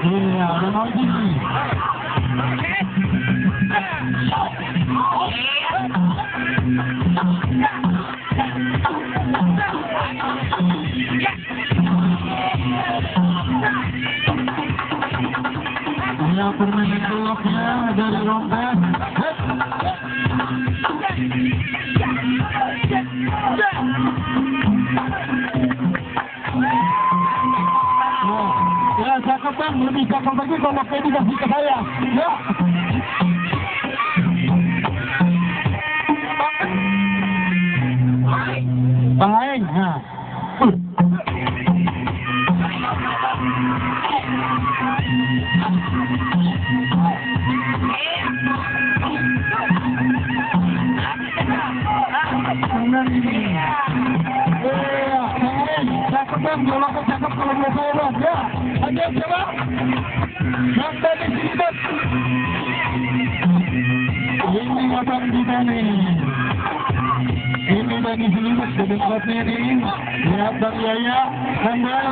Iya, memang gini. Ya, permainan bloknya dari Rompes. Ya, cakep bang, lebih cakep lagi kalau Pedi kasih ke saya. Ya. Bang Aeng, nah. Cakep bang, bolaknya cakep kalau mau saya bang. Ya, ada siapa? Yang tadi sibet. Ini abang kita nih. Ini bagi selimus dengan alatnya ini. Lihat Bang Yaya, handal.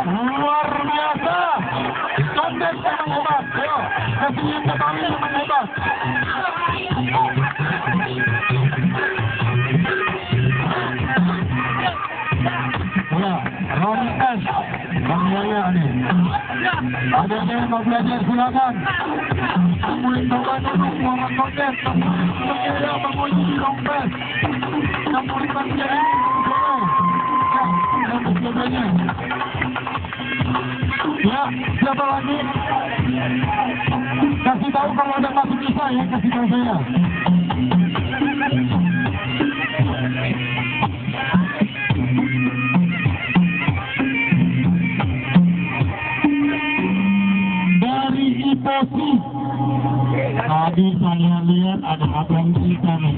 Luar biasa. Konten yang hebat. Ayo, kasih yang ketahui yang hebat. Ya, Rompes, Bang Yaya nih. Ada yang mau belajar silakan. Temuin Bapak Nunuk, Muhammad Konten. Bang Yaya, Bang Oji di Rompes. Temuin Bang Yaya. Ya, sebagainya. Ya, siapa lagi? Kasih tahu kalau ada masuk bisa ya, kasih tahu saya. Dari Iposi, tadi saya lihat ada abang kita nih.